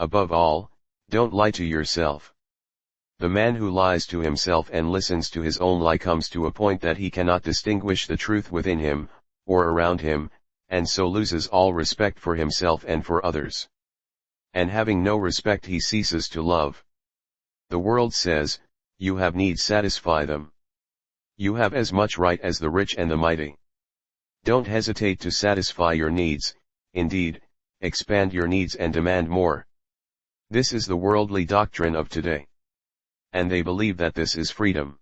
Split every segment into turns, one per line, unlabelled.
Above all, don't lie to yourself. The man who lies to himself and listens to his own lie comes to a point that he cannot distinguish the truth within him, or around him, and so loses all respect for himself and for others. And having no respect he ceases to love. The world says, you have needs, satisfy them. You have as much right as the rich and the mighty. Don't hesitate to satisfy your needs, indeed, expand your needs and demand more. This is the worldly doctrine of today. And they believe that this is freedom.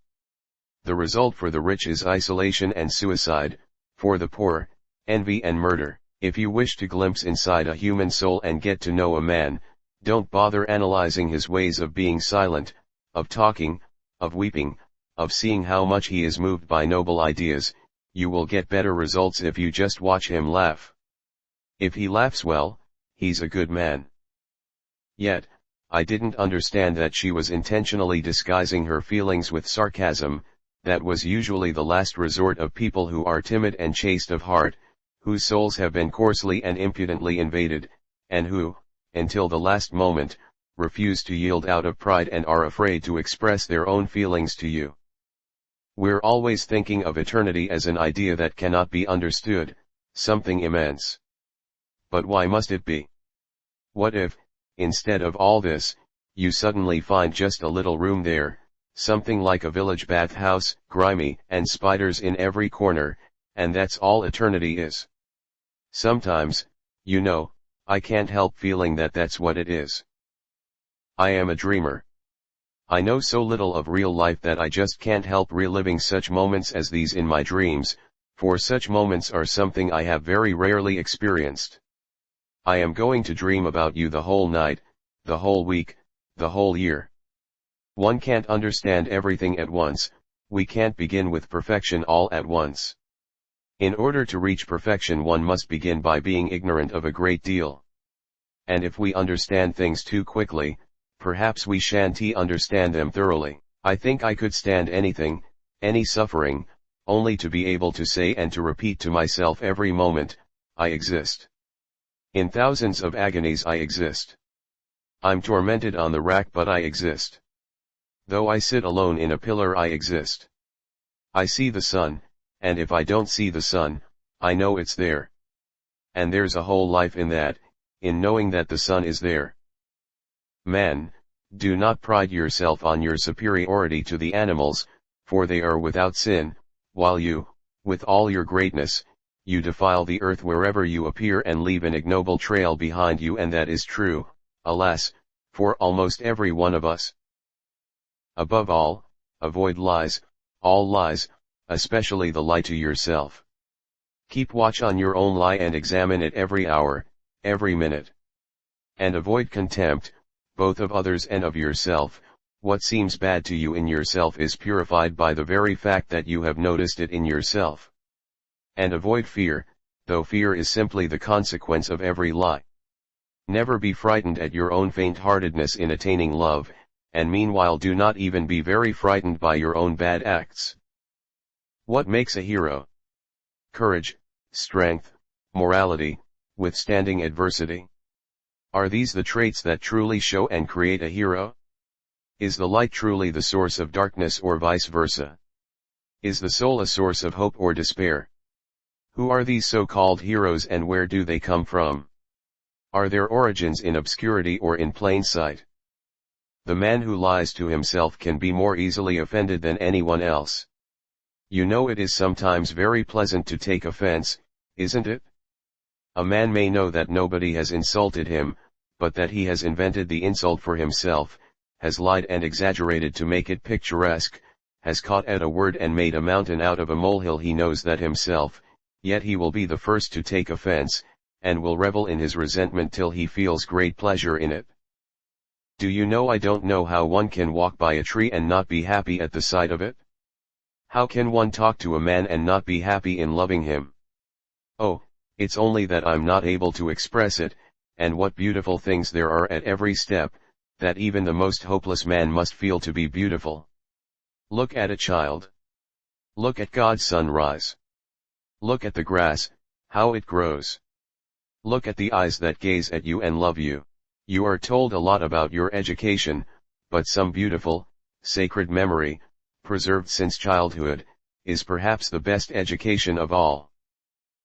The result for the rich is isolation and suicide, for the poor, envy and murder. If you wish to glimpse inside a human soul and get to know a man, don't bother analyzing his ways of being silent, of talking, of weeping, of seeing how much he is moved by noble ideas. You will get better results if you just watch him laugh. If he laughs well, he's a good man. Yet, I didn't understand that she was intentionally disguising her feelings with sarcasm. That was usually the last resort of people who are timid and chaste of heart, whose souls have been coarsely and impudently invaded, and who, until the last moment, refuse to yield out of pride and are afraid to express their own feelings to you. We're always thinking of eternity as an idea that cannot be understood, something immense. But why must it be? What if, instead of all this, you suddenly find just a little room there, something like a village bathhouse, grimy, and spiders in every corner, and that's all eternity is? Sometimes, you know, I can't help feeling that that's what it is. I am a dreamer. I know so little of real life that I just can't help reliving such moments as these in my dreams, for such moments are something I have very rarely experienced. I am going to dream about you the whole night, the whole week, the whole year. One can't understand everything at once, we can't begin with perfection all at once. In order to reach perfection one must begin by being ignorant of a great deal. And if we understand things too quickly, perhaps we shan't understand them thoroughly. I think I could stand anything, any suffering, only to be able to say and to repeat to myself every moment, I exist. In thousands of agonies I exist. I'm tormented on the rack but I exist. Though I sit alone in a pillar I exist. I see the sun, and if I don't see the sun, I know it's there. And there's a whole life in that, in knowing that the sun is there. Man, do not pride yourself on your superiority to the animals, for they are without sin, while you, with all your greatness, you defile the earth wherever you appear and leave an ignoble trail behind you, and that is true, alas, for almost every one of us. Above all, avoid lies, all lies, especially the lie to yourself. Keep watch on your own lie and examine it every hour, every minute. And avoid contempt, both of others and of yourself. What seems bad to you in yourself is purified by the very fact that you have noticed it in yourself. And avoid fear, though fear is simply the consequence of every lie. Never be frightened at your own faint-heartedness in attaining love, and meanwhile do not even be very frightened by your own bad acts. What makes a hero? Courage, strength, morality, withstanding adversity. Are these the traits that truly show and create a hero? Is the light truly the source of darkness or vice versa? Is the soul a source of hope or despair? Who are these so-called heroes and where do they come from? Are their origins in obscurity or in plain sight? The man who lies to himself can be more easily offended than anyone else. You know it is sometimes very pleasant to take offense, isn't it? A man may know that nobody has insulted him, but that he has invented the insult for himself, has lied and exaggerated to make it picturesque, has caught at a word and made a mountain out of a molehill. He knows that himself, yet he will be the first to take offense, and will revel in his resentment till he feels great pleasure in it. Do you know, I don't know how one can walk by a tree and not be happy at the sight of it? How can one talk to a man and not be happy in loving him? Oh, it's only that I'm not able to express it, and what beautiful things there are at every step, that even the most hopeless man must feel to be beautiful. Look at a child. Look at God's sunrise. Look at the grass, how it grows. Look at the eyes that gaze at you and love you. You are told a lot about your education, but some beautiful, sacred memory, preserved since childhood, is perhaps the best education of all.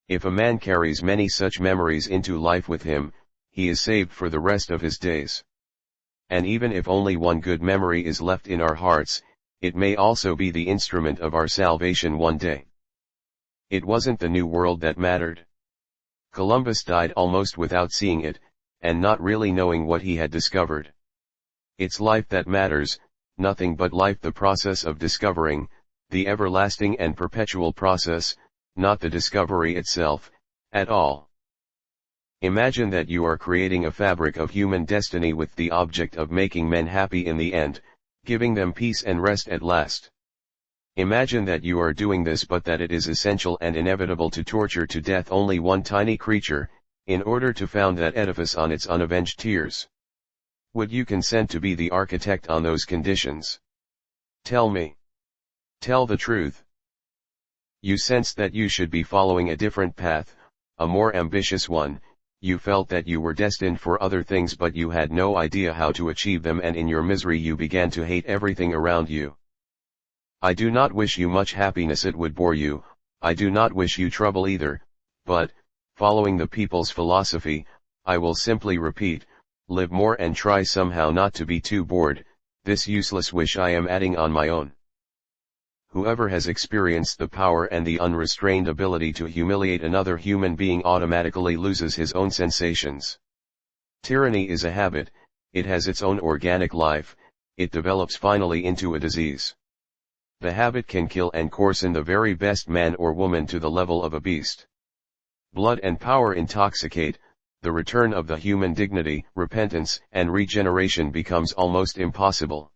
If a man carries many such memories into life with him, he is saved for the rest of his days. And even if only one good memory is left in our hearts, it may also be the instrument of our salvation one day. It wasn't the New World that mattered. Columbus died almost without seeing it, and not really knowing what he had discovered. It's life that matters, nothing but life, the process of discovering, the everlasting and perpetual process, not the discovery itself, at all. Imagine that you are creating a fabric of human destiny with the object of making men happy in the end, giving them peace and rest at last. Imagine that you are doing this, but that it is essential and inevitable to torture to death only one tiny creature, in order to found that edifice on its unavenged tears. Would you consent to be the architect on those conditions? Tell me. Tell the truth. You sensed that you should be following a different path, a more ambitious one. You felt that you were destined for other things, but you had no idea how to achieve them, and in your misery you began to hate everything around you. I do not wish you much happiness, it would bore you. I do not wish you trouble either, but, following the people's philosophy, I will simply repeat, live more and try somehow not to be too bored. This useless wish I am adding on my own. Whoever has experienced the power and the unrestrained ability to humiliate another human being automatically loses his own sensations. Tyranny is a habit, it has its own organic life, it develops finally into a disease. The habit can kill and coarsen the very best man or woman to the level of a beast. Blood and power intoxicate, the return of the human dignity, repentance, and regeneration becomes almost impossible.